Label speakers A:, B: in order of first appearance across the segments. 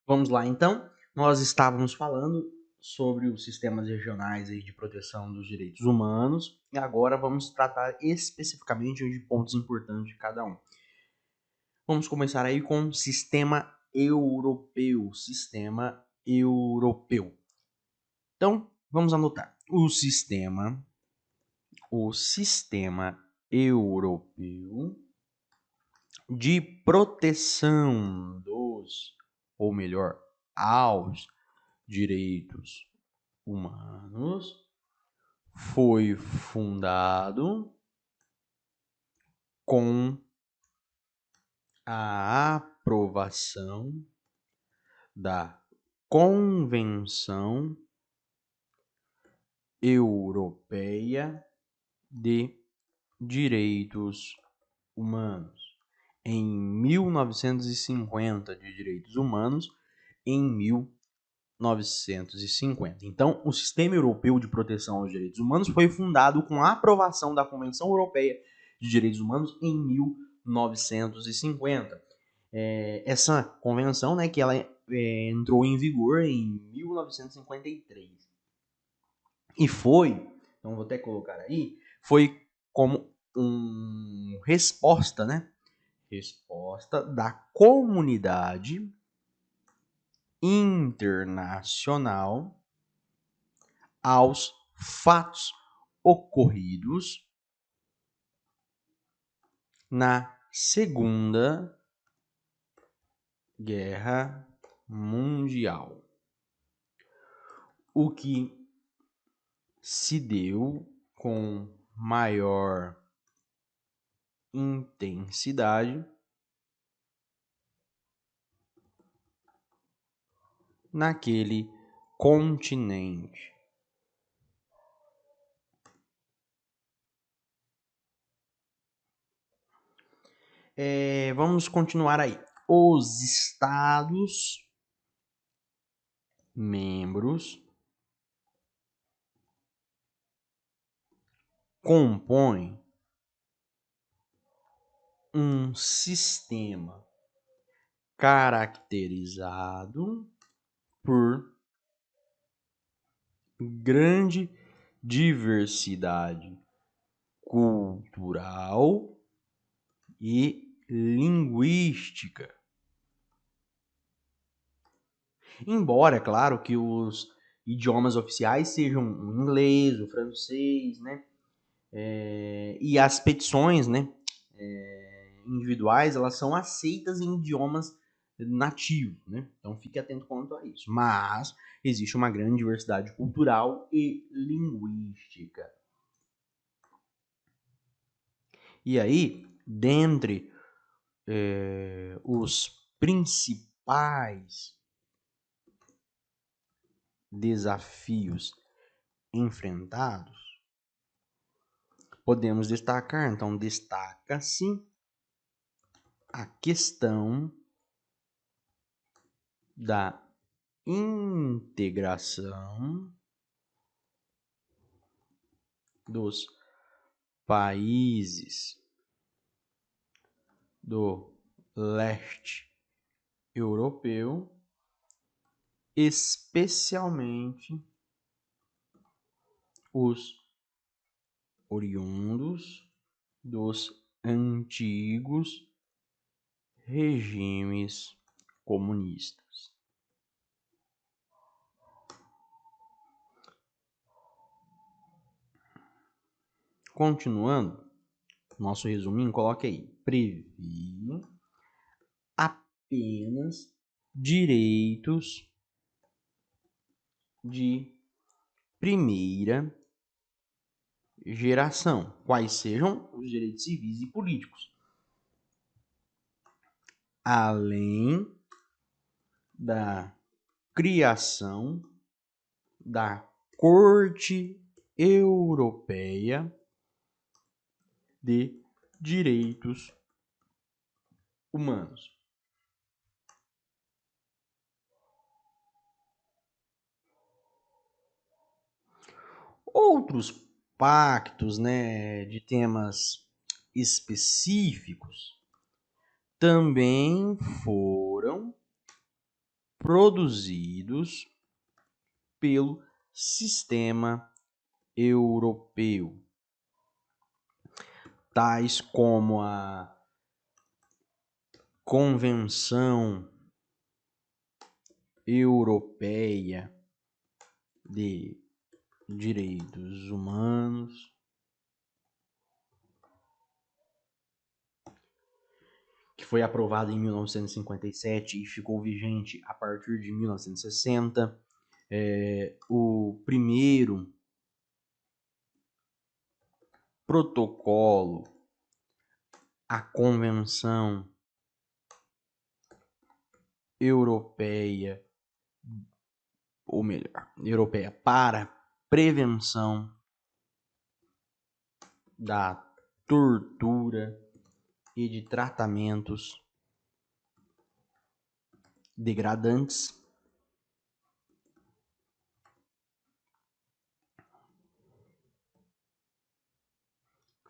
A: Vamos lá, então. Nós estávamos falando sobre os sistemas regionais aí de proteção dos direitos humanos e agora vamos tratar especificamente de pontos importantes de cada um. Vamos começar aí com o sistema europeu. Sistema europeu. Então, vamos anotar. O sistema europeu de proteção dos, ou melhor, aos direitos humanos foi fundado com a aprovação da Convenção Europeia de Direitos Humanos em 1950, de direitos humanos em 1950. Então, o Sistema Europeu de Proteção aos Direitos Humanos foi fundado com a aprovação da Convenção Europeia de Direitos Humanos em 1950. Essa convenção, né, que ela entrou em vigor em 1953. E foi, então vou até colocar aí, foi como uma resposta, né? Resposta da comunidade internacional aos fatos ocorridos na Segunda Guerra Mundial. O que se deu com maior intensidade naquele continente. Vamos continuar aí. Os Estados membros compõem um sistema caracterizado por grande diversidade cultural e linguística. Embora, é claro, que os idiomas oficiais sejam o inglês, o francês, né? E as petições, né, individuais, elas são aceitas em idiomas nativos, né? Então fique atento quanto a isso. Mas existe uma grande diversidade cultural e linguística. E aí, dentre os principais desafios enfrentados, podemos destacar, então destaca-se a questão da integração dos países do leste europeu, especialmente os oriundos dos antigos regimes comunistas. Continuando, nosso resuminho, coloque aí. Prevê apenas direitos de primeira geração, quais sejam os direitos civis e políticos, além da criação da Corte Europeia de Direitos Humanos. Outros pactos, né, de temas específicos também foram produzidos pelo sistema europeu, tais como a Convenção Europeia de Direitos Humanos, que foi aprovada em 1957 e ficou vigente a partir de 1960. O primeiro protocolo à Convenção Europeia, ou melhor, Europeia para prevenção da tortura e de tratamentos degradantes,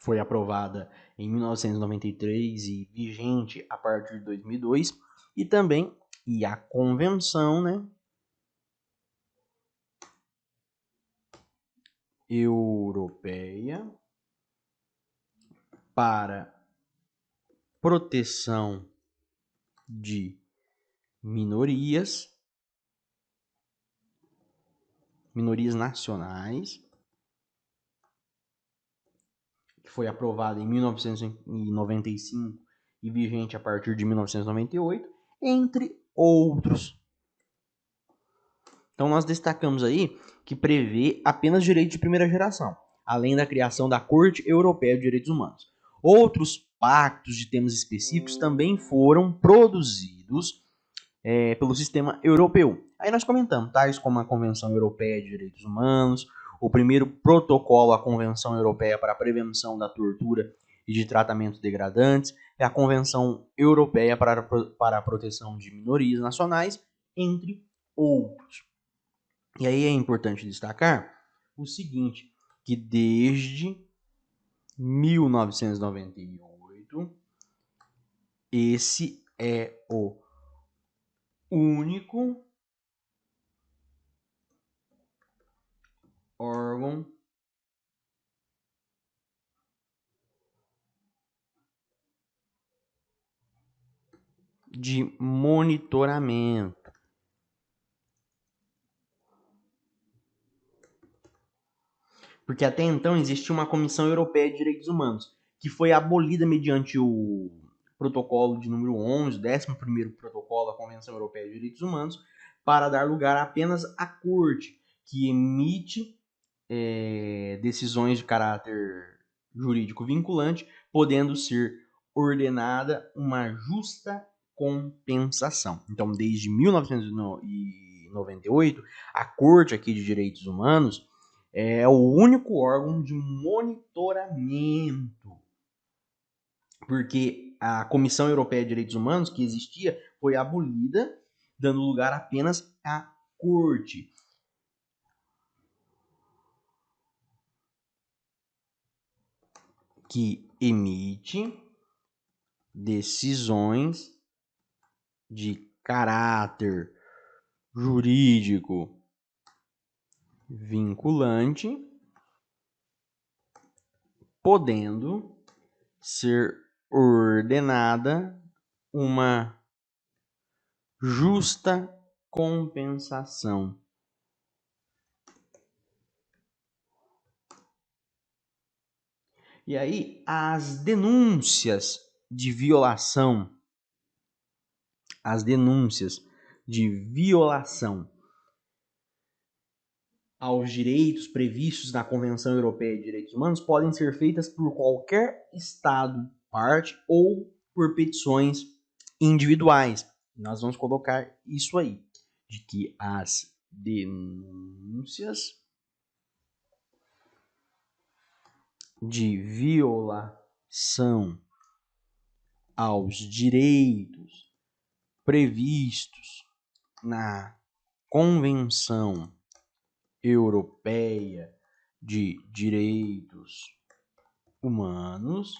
A: foi aprovada em 1993 e vigente a partir de 2002, e também a Convenção, Europeia para proteção de minorias nacionais, que foi aprovada em 1995 e vigente a partir de 1998, entre outros. Então nós destacamos aí que prevê apenas direitos de primeira geração, além da criação da Corte Europeia de Direitos Humanos. Outros pactos de temas específicos também foram produzidos pelo sistema europeu. Aí nós comentamos, tais como a Convenção Europeia de Direitos Humanos, o primeiro protocolo à Convenção Europeia para a Prevenção da Tortura e de Tratamentos Degradantes, e a Convenção Europeia para a Proteção de Minorias Nacionais, entre outros. E aí é importante destacar o seguinte, que desde 1998, esse é o único órgão de monitoramento. Porque até então existia uma Comissão Europeia de Direitos Humanos, que foi abolida mediante o protocolo de número 11, o 11º protocolo da Convenção Europeia de Direitos Humanos, para dar lugar apenas à Corte, que emite decisões de caráter jurídico vinculante, podendo ser ordenada uma justa compensação. Então, desde 1998, a Corte aqui de Direitos Humanos é o único órgão de monitoramento, porque a Comissão Europeia de Direitos Humanos, que existia, foi abolida, dando lugar apenas à Corte. Que emite decisões de caráter jurídico vinculante, podendo ser ordenada uma justa compensação. E aí, as denúncias de violação aos direitos previstos na Convenção Europeia de Direitos Humanos podem ser feitas por qualquer Estado parte ou por petições individuais. Nós vamos colocar isso aí, de que as denúncias de violação aos direitos previstos na Convenção Europeia de Direitos Humanos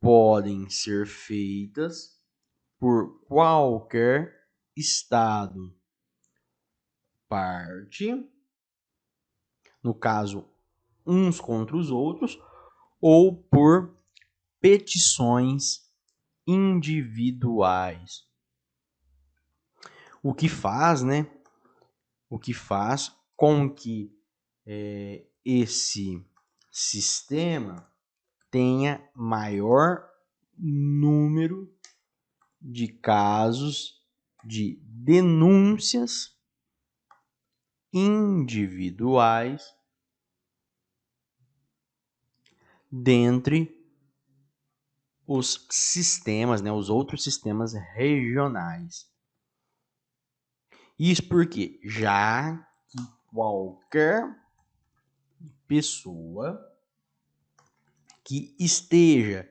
A: podem ser feitas por qualquer Estado parte, no caso, uns contra os outros, ou por petições individuais. O que faz, né? O que faz com que esse sistema tenha maior número de casos de denúncias individuais dentre os sistemas, né, os outros sistemas regionais. Isso porque já que qualquer pessoa que esteja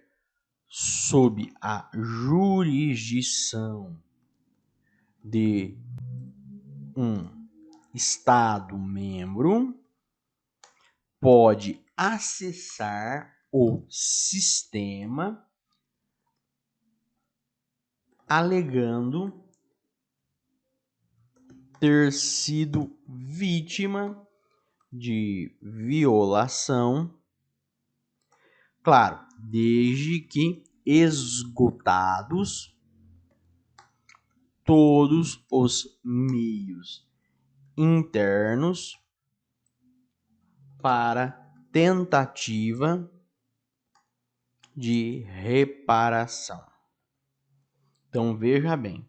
A: sob a jurisdição de um Estado membro pode acessar o sistema alegando ter sido vítima de violação, claro, desde que esgotados todos os meios internos para tentativa de reparação. Então, veja bem.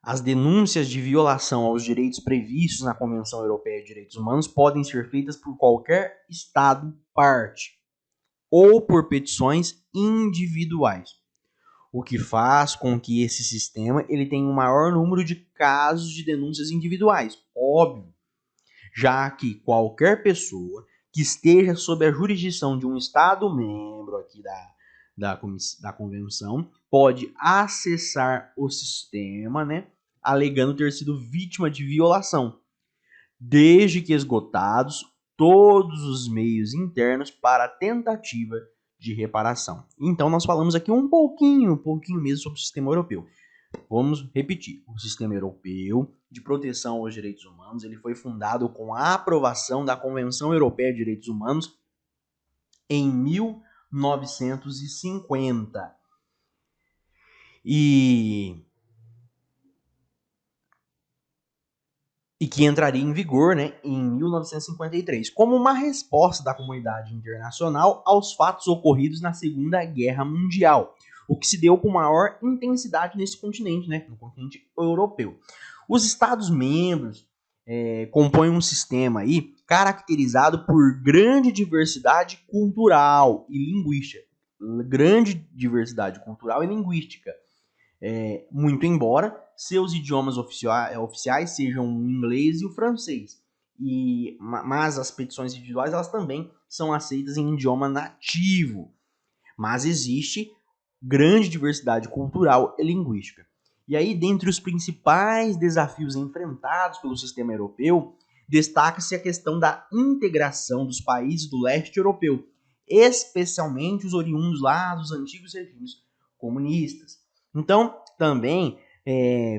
A: As denúncias de violação aos direitos previstos na Convenção Europeia de Direitos Humanos podem ser feitas por qualquer Estado parte ou por petições individuais, o que faz com que esse sistema ele tenha um maior número de casos de denúncias individuais, óbvio, já que qualquer pessoa que esteja sob a jurisdição de um Estado membro aqui da Convenção pode acessar o sistema, né, alegando ter sido vítima de violação, desde que esgotados todos os meios internos para a tentativa de reparação. Então, nós falamos aqui um pouquinho mesmo sobre o sistema europeu. Vamos repetir. O sistema europeu de proteção aos direitos humanos ele foi fundado com a aprovação da Convenção Europeia de Direitos Humanos em 1950. E que entraria em vigor, né, em 1953, como uma resposta da comunidade internacional aos fatos ocorridos na Segunda Guerra Mundial, o que se deu com maior intensidade nesse continente, né, no continente europeu. Os Estados-membros compõem um sistema aí caracterizado por grande diversidade cultural e linguística. Muito embora seus idiomas oficiais sejam o inglês e o francês. Mas as petições individuais elas também são aceitas em idioma nativo. Mas existe grande diversidade cultural e linguística. E aí, dentre os principais desafios enfrentados pelo sistema europeu, destaca-se a questão da integração dos países do leste europeu, especialmente os oriundos lá dos antigos regimes comunistas. Então, também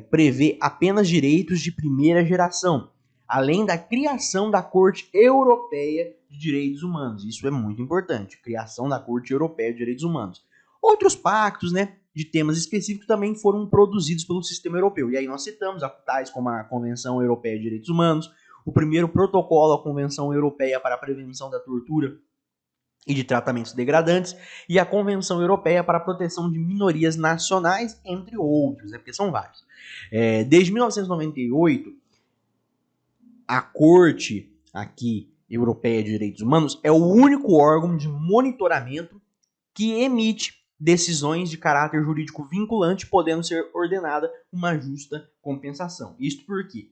A: prevê apenas direitos de primeira geração, além da criação da Corte Europeia de Direitos Humanos. Isso é muito importante, criação da Corte Europeia de Direitos Humanos. Outros pactos, né, de temas específicos também foram produzidos pelo sistema europeu. E aí nós citamos tais como a Convenção Europeia de Direitos Humanos, o primeiro protocolo à Convenção Europeia para a Prevenção da Tortura e de Tratamentos Degradantes, e a Convenção Europeia para a Proteção de Minorias Nacionais, entre outros, porque são vários. Desde 1998, a Corte aqui Europeia de Direitos Humanos é o único órgão de monitoramento que emite decisões de caráter jurídico vinculante, podendo ser ordenada uma justa compensação. Isto porque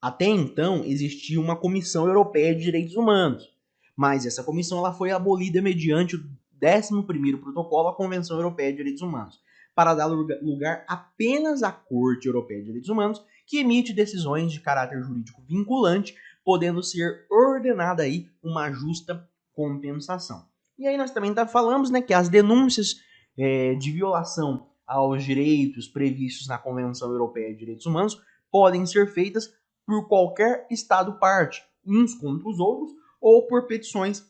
A: até então existia uma Comissão Europeia de Direitos Humanos, mas essa comissão ela foi abolida mediante o 11º protocolo à Convenção Europeia de Direitos Humanos, para dar lugar apenas à Corte Europeia de Direitos Humanos, que emite decisões de caráter jurídico vinculante, podendo ser ordenada aí uma justa compensação. E aí nós também falamos, né, que as denúncias de violação aos direitos previstos na Convenção Europeia de Direitos Humanos podem ser feitas por qualquer Estado parte, uns contra os outros, ou por petições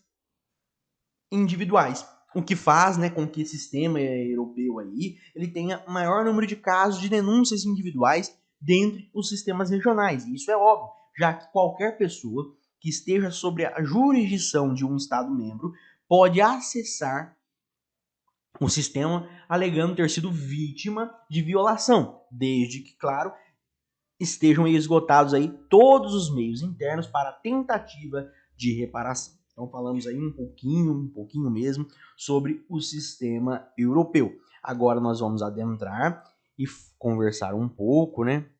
A: individuais. O que faz, né, com que esse sistema europeu aí, ele tenha maior número de casos de denúncias individuais dentre os sistemas regionais. E isso é óbvio, já que qualquer pessoa que esteja sobre a jurisdição de um Estado membro pode acessar o sistema alegando ter sido vítima de violação, desde que, claro, estejam esgotados aí todos os meios internos para tentativa de reparação. Então falamos aí um pouquinho mesmo sobre o sistema europeu. Agora nós vamos adentrar e conversar um pouco, né,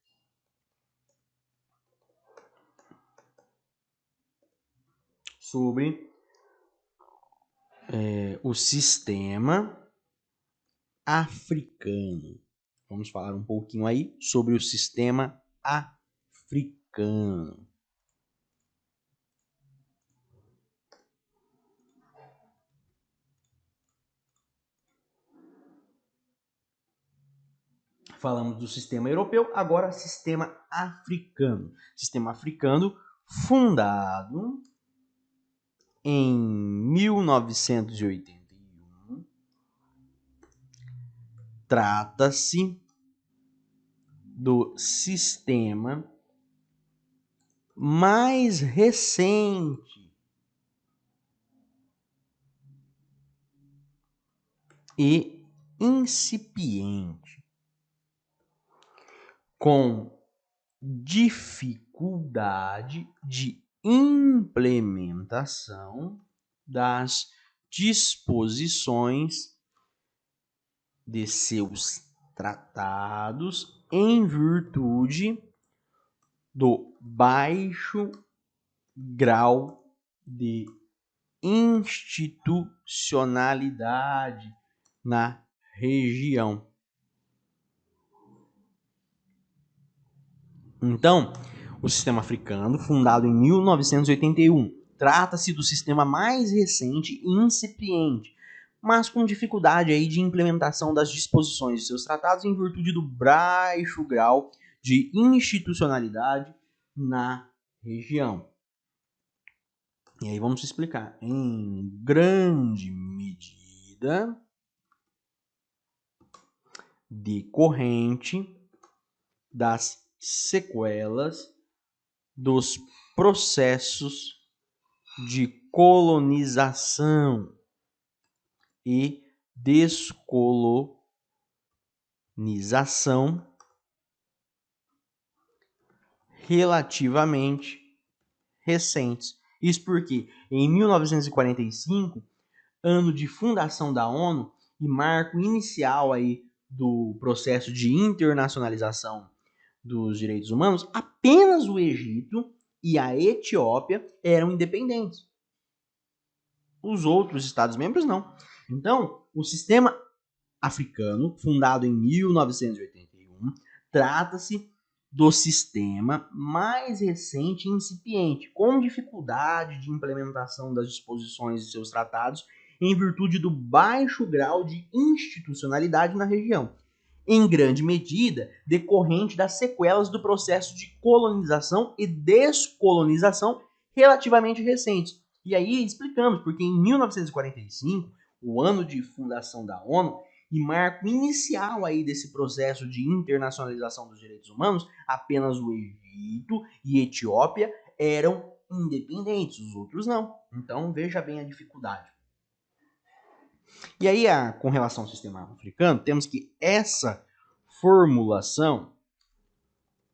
A: sobre o sistema africano. Vamos falar um pouquinho aí sobre o sistema africano. Falamos do sistema europeu, agora sistema africano. Sistema africano fundado em 1981. Trata-se do sistema mais recente e incipiente, com dificuldade de implementação das disposições de seus tratados em virtude do baixo grau de institucionalidade na região. Então, o sistema africano, fundado em 1981, trata-se do sistema mais recente e incipiente, mas com dificuldade aí de implementação das disposições de seus tratados em virtude do baixo grau de institucionalidade na região. E aí vamos explicar. Em grande medida, decorrente das sequelas dos processos de colonização e descolonização relativamente recentes. Isso porque em 1945, ano de fundação da ONU e marco inicial aí do processo de internacionalização dos direitos humanos, apenas o Egito e a Etiópia eram independentes. Os outros Estados-membros não. Então, o sistema africano, fundado em 1981, trata-se do sistema mais recente e incipiente, com dificuldade de implementação das disposições de seus tratados em virtude do baixo grau de institucionalidade na região, em grande medida decorrente das sequelas do processo de colonização e descolonização relativamente recentes. E aí explicamos, porque em 1945, o ano de fundação da ONU, e marco inicial aí desse processo de internacionalização dos direitos humanos, apenas o Egito e Etiópia eram independentes, os outros não. Então veja bem a dificuldade. E aí, com relação ao sistema africano, temos que essa formulação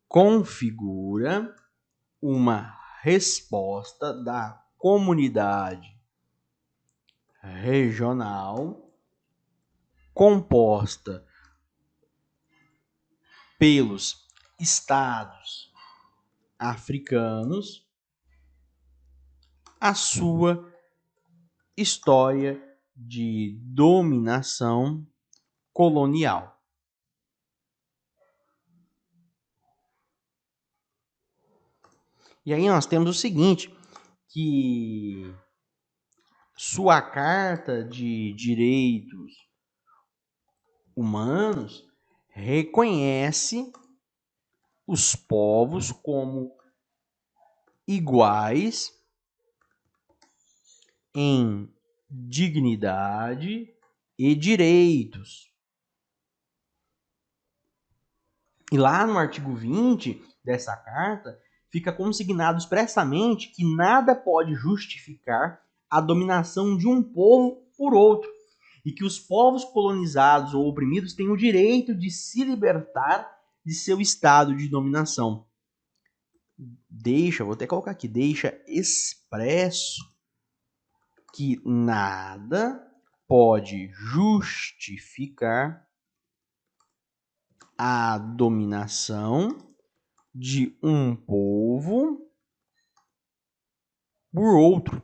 A: configura uma resposta da comunidade regional composta pelos estados africanos à sua história de dominação colonial. E aí nós temos o seguinte, que sua Carta de Direitos Humanos reconhece os povos como iguais em dignidade e direitos. E lá no artigo 20 dessa carta, fica consignado expressamente que nada pode justificar a dominação de um povo por outro, e que os povos colonizados ou oprimidos têm o direito de se libertar de seu estado de dominação. Vou até colocar aqui, deixa expresso que nada pode justificar a dominação de um povo por outro,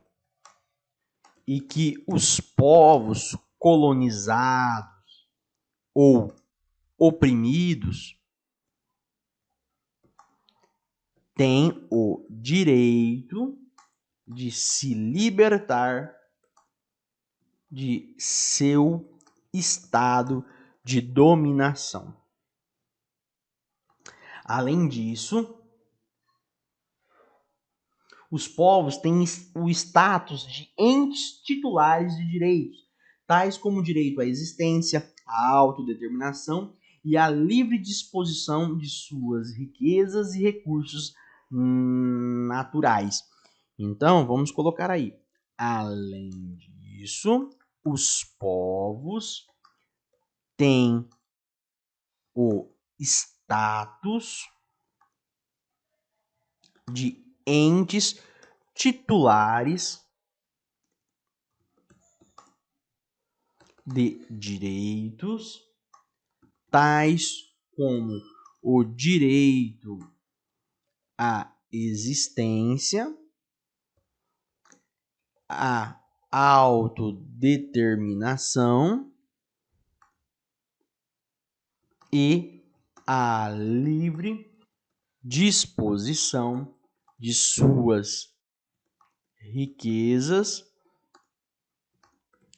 A: e que os povos colonizados ou oprimidos têm o direito de se libertar de seu estado de dominação. Além disso, os povos têm o status de entes titulares de direitos, tais como o direito à existência, à autodeterminação e à livre disposição de suas riquezas e recursos naturais. Então, vamos colocar aí. Além disso, os povos têm o status de entes titulares de direitos, tais como o direito à existência, à autodeterminação e à livre disposição de suas riquezas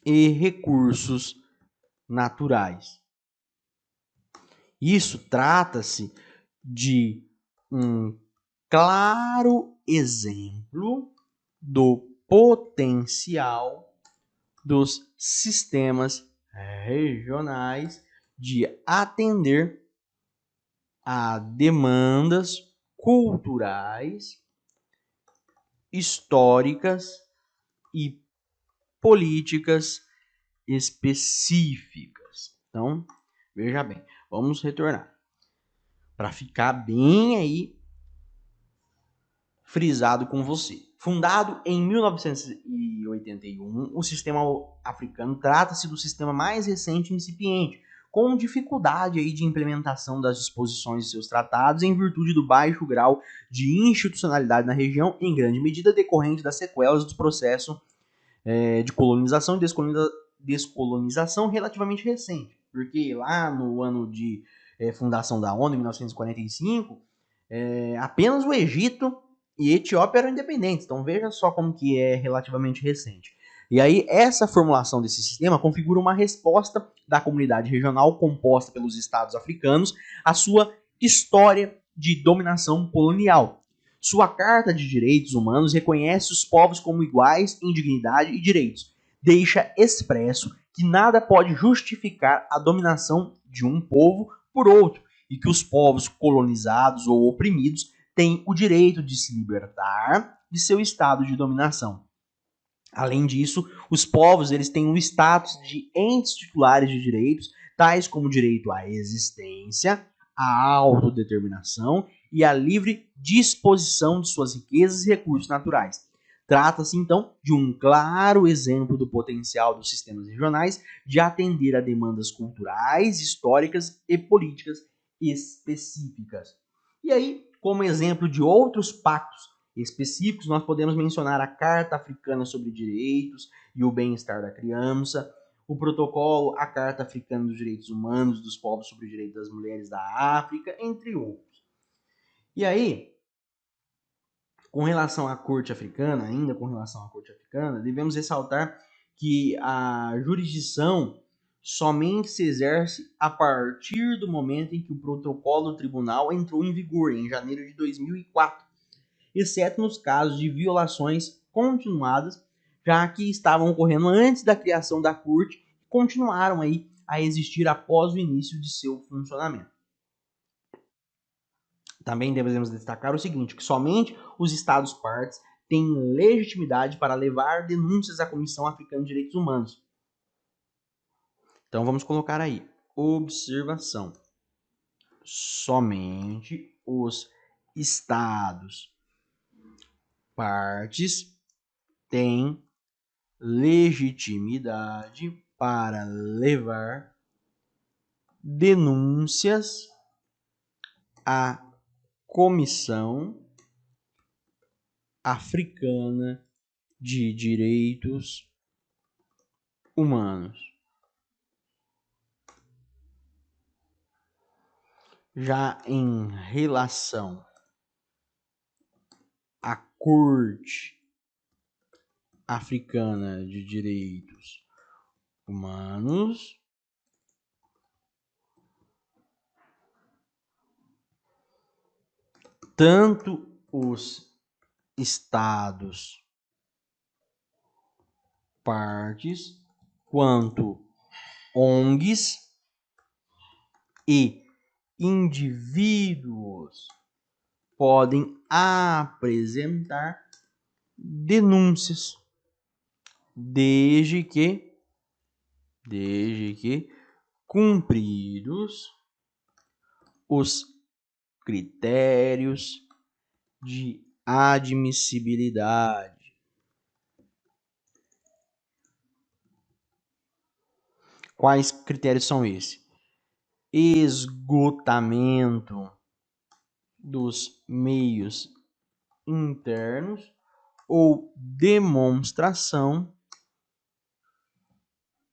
A: e recursos naturais. Isso trata-se de um claro exemplo do potencial dos sistemas regionais de atender a demandas culturais, históricas e políticas específicas. Então, veja bem, vamos retornar para ficar bem aí frisado com você. Fundado em 1981, o sistema africano trata-se do sistema mais recente e incipiente, com dificuldade aí de implementação das disposições de seus tratados em virtude do baixo grau de institucionalidade na região, em grande medida decorrente das sequelas do processo de colonização e descolonização relativamente recente. Porque lá no ano de fundação da ONU, em 1945, apenas o Egito e Etiópia eram independentes. Então veja só como que é relativamente recente. E aí essa formulação desse sistema configura uma resposta da comunidade regional composta pelos estados africanos à sua história de dominação colonial. Sua Carta de Direitos Humanos reconhece os povos como iguais em dignidade e direitos. Deixa expresso que nada pode justificar a dominação de um povo por outro, e que os povos colonizados ou oprimidos têm o direito de se libertar de seu estado de dominação. Além disso, os povos eles têm o status de entes titulares de direitos, tais como o direito à existência, à autodeterminação e à livre disposição de suas riquezas e recursos naturais. Trata-se, então, de um claro exemplo do potencial dos sistemas regionais de atender a demandas culturais, históricas e políticas específicas. E aí, como exemplo de outros pactos específicos, nós podemos mencionar a Carta Africana sobre Direitos e o Bem-Estar da Criança, o protocolo, a Carta Africana dos Direitos Humanos dos Povos sobre o Direito das Mulheres da África, entre outros. E aí, com relação à Corte Africana, devemos ressaltar que a jurisdição somente se exerce a partir do momento em que o protocolo do tribunal entrou em vigor, em janeiro de 2004, exceto nos casos de violações continuadas, já que estavam ocorrendo antes da criação da corte, continuaram aí a existir após o início de seu funcionamento. Também devemos destacar o seguinte, que somente os Estados partes têm legitimidade para levar denúncias à Comissão Africana de Direitos Humanos. Então vamos colocar aí, observação. Somente os Estados partes têm legitimidade para levar denúncias à Comissão Africana de Direitos Humanos. Já em relação à Corte Africana de Direitos Humanos, tanto os Estados partes quanto ONGs e indivíduos podem apresentar denúncias desde que cumpridos os critérios de admissibilidade. Quais critérios são esses? Esgotamento dos meios internos ou demonstração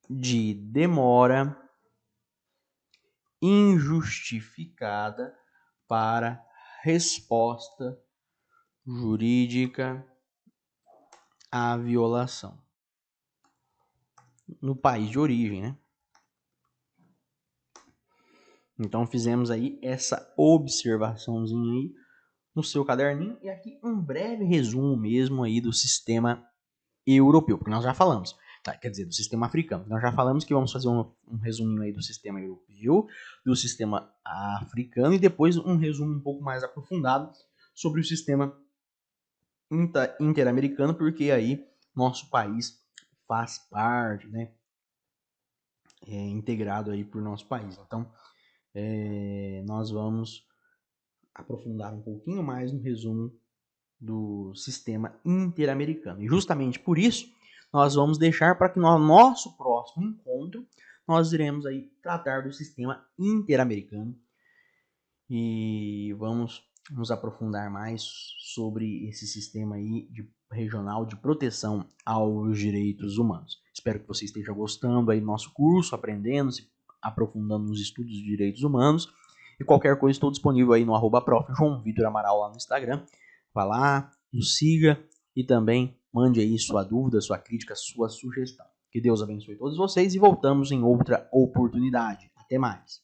A: de demora injustificada para resposta jurídica à violação no país de origem, né? Então fizemos aí essa observaçãozinha aí no seu caderninho e aqui um breve resumo mesmo aí do sistema europeu, porque nós já falamos, quer dizer, do sistema africano. Nós já falamos que vamos fazer um resuminho aí do sistema europeu, do sistema africano e depois um resumo um pouco mais aprofundado sobre o sistema interamericano, porque aí nosso país faz parte, né? É integrado aí por nosso país. Então, nós vamos aprofundar um pouquinho mais no resumo do sistema interamericano. E justamente por isso, nós vamos deixar para que no nosso próximo encontro, nós iremos aí tratar do sistema interamericano e vamos nos aprofundar mais sobre esse sistema aí regional de proteção aos direitos humanos. Espero que você esteja gostando aí do nosso curso, aprendendo, se aprofundando nos estudos de direitos humanos. E qualquer coisa, estou disponível aí no @prof. João Vitor Amaral lá no Instagram. Vá lá, nos siga e também mande aí sua dúvida, sua crítica, sua sugestão. Que Deus abençoe todos vocês e voltamos em outra oportunidade. Até mais.